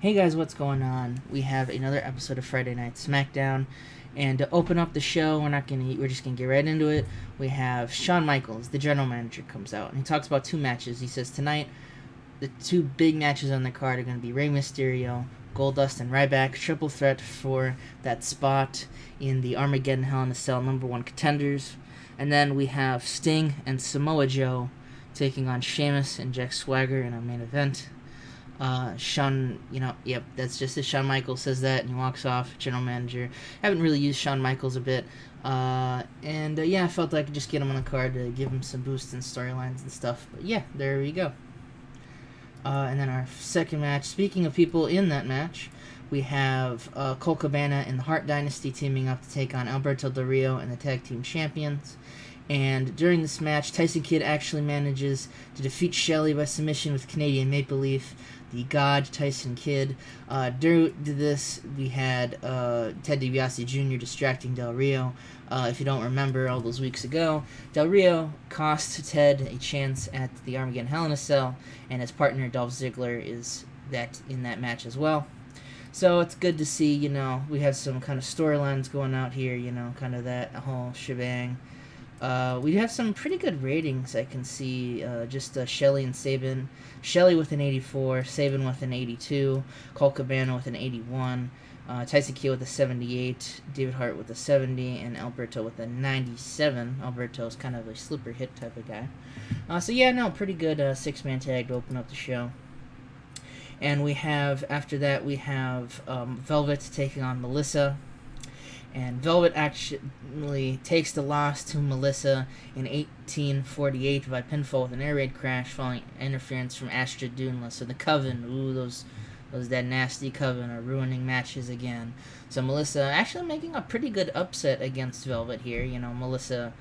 Hey guys, what's going on? We have another episode of Friday Night Smackdown, and to open up the show, we're just gonna get right into it. We have Shawn Michaels, the general manager, comes out and he talks about two matches. He says tonight the two big matches on the card are gonna be Rey Mysterio, Goldust, and Ryback, triple threat for that spot in the Armageddon Hell in a Cell #1 contenders. And then we have Sting and Samoa Joe taking on Sheamus and Jack Swagger in our main event. Shawn, that's just it. Shawn Michaels says that and he walks off, general manager. Haven't really used Shawn Michaels a bit. I felt like I could just get him on the card to give him some boosts in storylines and stuff. But yeah, there we go. And then our second match, speaking of people in that match, we have Colt Cabana and the Hart Dynasty teaming up to take on Alberto Del Rio and the Tag Team Champions. And during this match, Tyson Kidd actually manages to defeat Shelley by submission with Canadian Maple Leaf, the God Tyson Kidd. Due to this, we had Ted DiBiase Jr. distracting Del Rio. If you don't remember all those weeks ago, Del Rio cost Ted a chance at the Armageddon Hell in a Cell, and his partner Dolph Ziggler is in that match as well. So it's good to see, we have some kind of storylines going out here, kind of that whole shebang. We have some pretty good ratings, I can see. Shelley and Sabin. Shelley with an 84, Sabin with an 82, Colt Cabana with an 81, Tyson Kidd with a 78, David Hart with a 70, and Alberto with a 97. Alberto's kind of a sleeper hit type of guy. Pretty good six-man tag to open up the show. And after that, we have Velvet taking on Melissa. And Velvet actually takes the loss to Melissa in 1848 by pinfall with an air raid crash following interference from Astra Dunless. So the Coven, that nasty Coven are ruining matches again. So Melissa actually making a pretty good upset against Velvet here. Melissa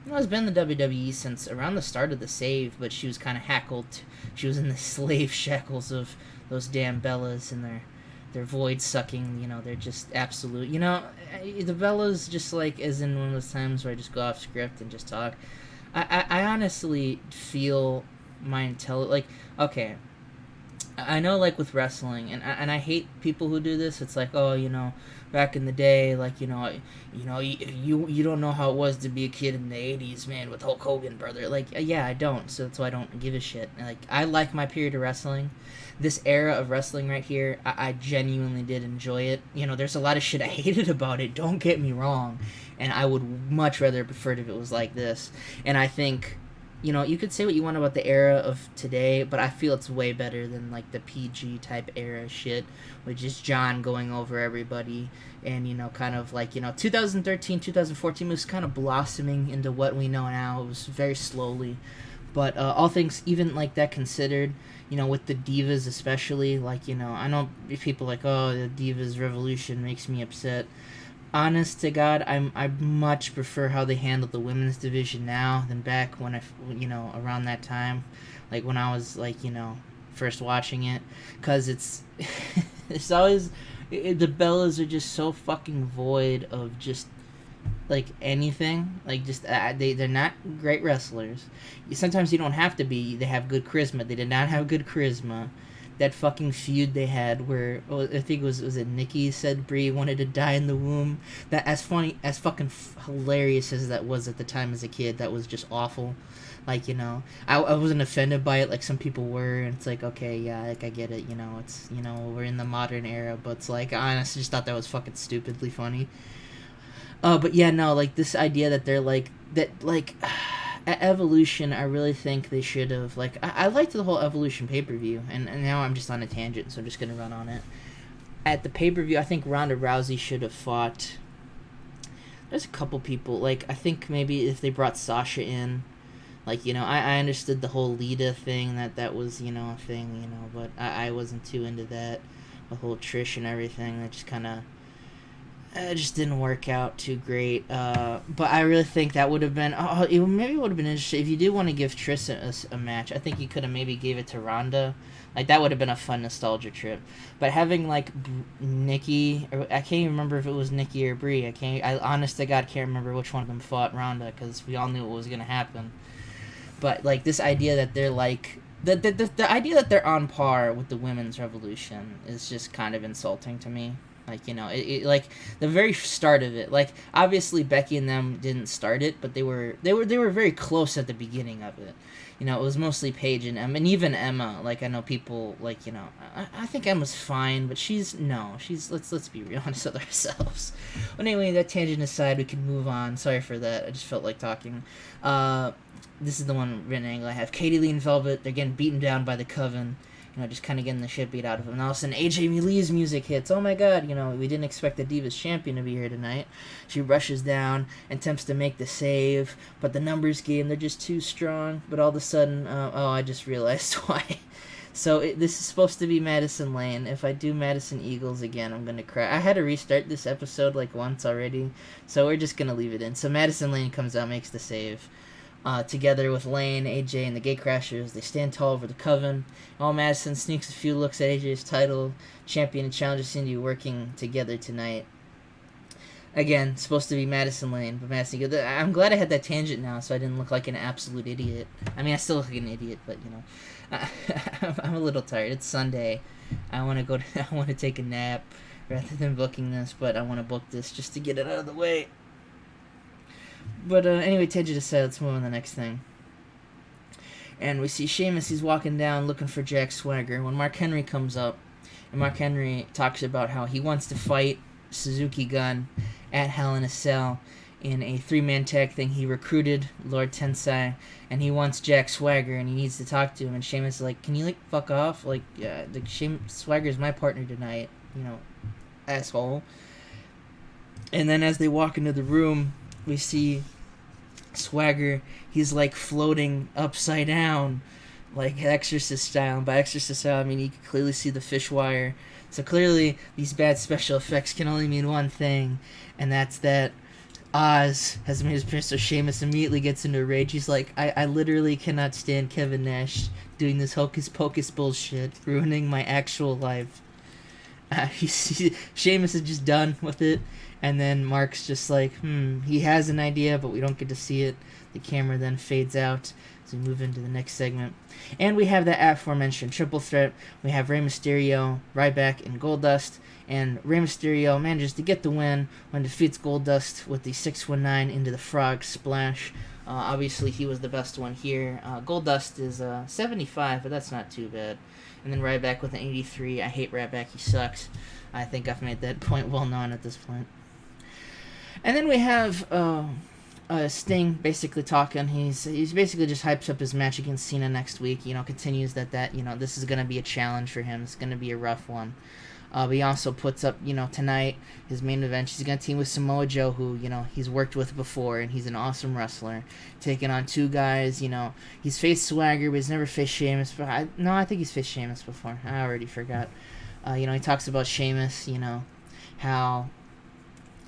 has been in the WWE since around the start of the Save, but she was kind of hackled. She was in the slave shackles of those damn Bellas and their void sucking, they're just absolute. The Bellas just as in one of those times where I just go off script and just talk. I honestly feel my okay, I know with wrestling, and I hate people who do this. It's back in the day, you don't know how it was to be a kid in the 80s, man, with Hulk Hogan, brother. I don't, so that's why I don't give a shit. I like my period of wrestling. This era of wrestling right here, I genuinely did enjoy it. There's a lot of shit I hated about it, don't get me wrong, and I would much rather prefer it if it was like this. And I think, you could say what you want about the era of today, but I feel it's way better than the PG type era shit, which is John going over everybody, and 2013, 2014 was kind of blossoming into what we know now. It was very slowly, but all things even that considered, with the Divas especially, I know people the Divas Revolution makes me upset. Honest to God, I much prefer how they handle the women's division now than back when around that time, when I was first watching it, because it's it's always the Bellas are just so fucking void of just anything. They're not great wrestlers. Sometimes you don't have to be. They have good charisma. They did not have good charisma. That fucking feud they had where I think was it Nikki said Brie wanted to die in the womb. That as fucking hilarious as that was at the time as a kid, that was just awful. I wasn't offended by it like some people were, and it's okay, yeah, I get it, it's we're in the modern era, but it's I honestly just thought that was fucking stupidly funny. But yeah, no, this idea that they're at Evolution, I really think they should have, I liked the whole Evolution pay-per-view, and now I'm just on a tangent, so I'm just gonna run on it. At the pay-per-view, I think Ronda Rousey should have fought, there's a couple people, I think maybe if they brought Sasha in, I understood the whole Lita thing, that was, a thing, but I wasn't too into that, the whole Trish and everything, that just kind of, it just didn't work out too great. But I really think that would have been... maybe it would have been interesting. If you did want to give Trish a match, I think you could have maybe gave it to Ronda. That would have been a fun nostalgia trip. But having, Nikki... Or I can't even remember if it was Nikki or Brie. I honest to God can't remember which one of them fought Ronda, because we all knew what was going to happen. But, this idea that they're, The idea that they're on par with the women's revolution is just kind of insulting to me. Like, like the very start of it. Like, obviously Becky and them didn't start it, but they were very close at the beginning of it. It was mostly Paige and Emma, and even Emma. Like, I know people like, I think Emma's fine, but she's let's be real honest with ourselves. But anyway, that tangent aside, we can move on. Sorry for that. I just felt like talking. This is the one written angle I have. Katie Lee and Velvet, they're getting beaten down by the Coven. Just kind of getting the shit beat out of him. And all of a sudden, AJ Lee's music hits. Oh my god, we didn't expect the Divas champion to be here tonight. She rushes down and attempts to make the save, but the numbers game, they're just too strong. But all of a sudden, I just realized why. So this is supposed to be Madison Lane. If I do Madison Eagles again, I'm going to cry. I had to restart this episode like once already, so we're just going to leave it in. So Madison Lane comes out, makes the save. Together with Lane, AJ, and the Gatecrashers, they stand tall over the Coven. All Madison sneaks a few looks at AJ's title. Champion and challenger seem to be working together tonight. Again, supposed to be Madison Lane, but Madison. I'm glad I had that tangent now, so I didn't look like an absolute idiot. I mean, I still look like an idiot, but I'm a little tired. It's Sunday. I want to take a nap rather than booking this, but I want to book this just to get it out of the way. But anyway, tangent aside, let's move on to the next thing. And we see Sheamus, he's walking down looking for Jack Swagger when Mark Henry comes up. And Mark Henry talks about how he wants to fight Suzuki Gun at Hell in a Cell in a 3-man tag thing. He recruited Lord Tensai, and he wants Jack Swagger, and he needs to talk to him. And Sheamus is like, can you, fuck off? Swagger's my partner tonight, asshole. And then as they walk into the room, we see Swagger, he's floating upside down, like Exorcist style. And by Exorcist style, I mean you can clearly see the fish wire. So clearly these bad special effects can only mean one thing, and that's that Oz has made his appearance. So Sheamus immediately gets into a rage. He's like, I literally cannot stand Kevin Nash doing this hocus pocus bullshit, ruining my actual life. Sheamus is just done with it. And then Mark's just like, he has an idea, but we don't get to see it. The camera then fades out as we move into the next segment. And we have that aforementioned triple threat. We have Rey Mysterio, Ryback, and Goldust. And Rey Mysterio manages to get the win when defeats Goldust with the 619 into the frog splash. Obviously, he was the best one here. Goldust is 75, but that's not too bad. And then Ryback with an 83. I hate Ryback. He sucks. I think I've made that point well known at this point. And then we have Sting basically talking. He's basically just hypes up his match against Cena next week. Continues that this is going to be a challenge for him. It's going to be a rough one. But he also puts up, tonight, his main event. He's going to team with Samoa Joe, who, he's worked with before, and he's an awesome wrestler. Taking on two guys, he's faced Swagger, but he's never faced Sheamus. I think he's faced Sheamus before. I already forgot. He talks about Sheamus, how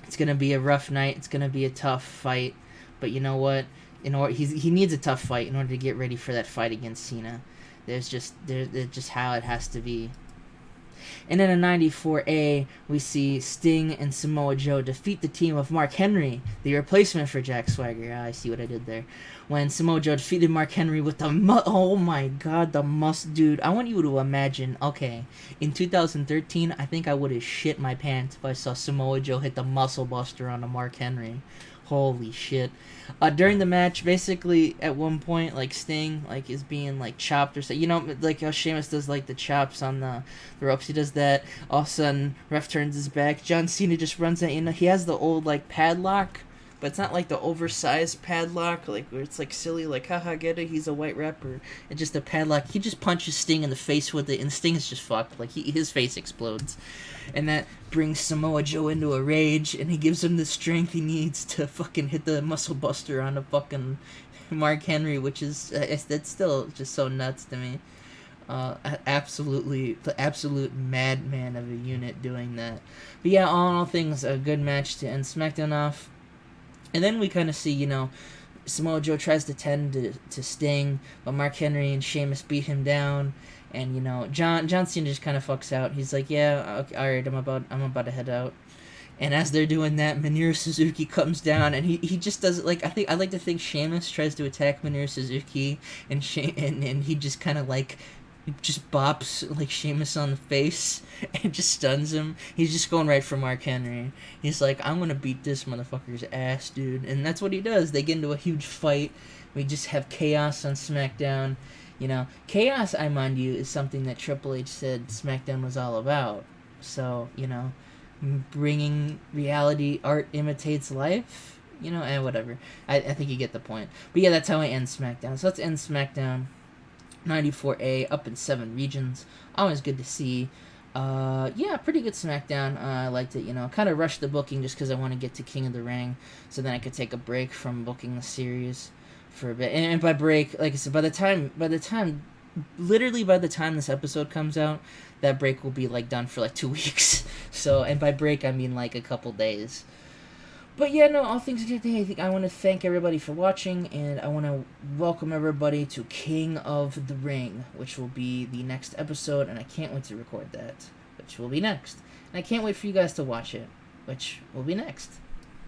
it's going to be a rough night. It's going to be a tough fight. But you know what? He needs a tough fight in order to get ready for that fight against Cena. There's just how it has to be. And then in 94A, we see Sting and Samoa Joe defeat the team of Mark Henry, the replacement for Jack Swagger. I see what I did there. When Samoa Joe defeated Mark Henry with oh my god, the dude. I want you to imagine, okay, in 2013, I think I would have shit my pants if I saw Samoa Joe hit the muscle buster on a Mark Henry. Holy shit. During the match, basically, at one point, Sting, is being, chopped or something. How Sheamus does, the chops on the ropes. He does that. All of a sudden, ref turns his back. John Cena just runs at, he has the old, padlock, but it's not, the oversized padlock, where it's, silly, haha, get it, he's a white rapper. It's just a padlock. He just punches Sting in the face with it, and Sting is just fucked. His face explodes. And that brings Samoa Joe into a rage, and he gives him the strength he needs to fucking hit the muscle buster on a fucking Mark Henry, which is, that's still just so nuts to me. Absolutely, the absolute madman of a unit doing that. But yeah, all in all things, a good match to end SmackDown off. And then we kind of see, Samoa Joe tries to tend to Sting, but Mark Henry and Sheamus beat him down. And John Cena just kind of fucks out. He's like, yeah, okay, all right, I'm about to head out. And as they're doing that, Minoru Suzuki comes down, and he just does it like I like to think Sheamus tries to attack Minoru Suzuki, and and he just kind of like just bops like Sheamus on the face and just stuns him. He's just going right for Mark Henry. He's like, I'm gonna beat this motherfucker's ass, dude, and that's what he does. They get into a huge fight. We just have chaos on SmackDown. You know, chaos, I mind you, is something that Triple H said SmackDown was all about. So, you know, bringing reality, art imitates life, you know, and whatever. I think you get the point. But yeah, that's how I end SmackDown. So let's end SmackDown 94A, up in 7 regions. Always good to see. Yeah, pretty good SmackDown. I liked it, you know. Kind of rushed the booking just because I want to get to King of the Ring, so then I could take a break from booking the series for a bit. And by break, like I said, by the time this episode comes out, that break will be like done for like 2 weeks. So, and by break I mean like a couple days. But yeah, no, all things considered, I think I want to thank everybody for watching, and I want to welcome everybody to King of the Ring, which will be the next episode, and I can't wait to record that, which will be next. And I can't wait for you guys to watch it, which will be next.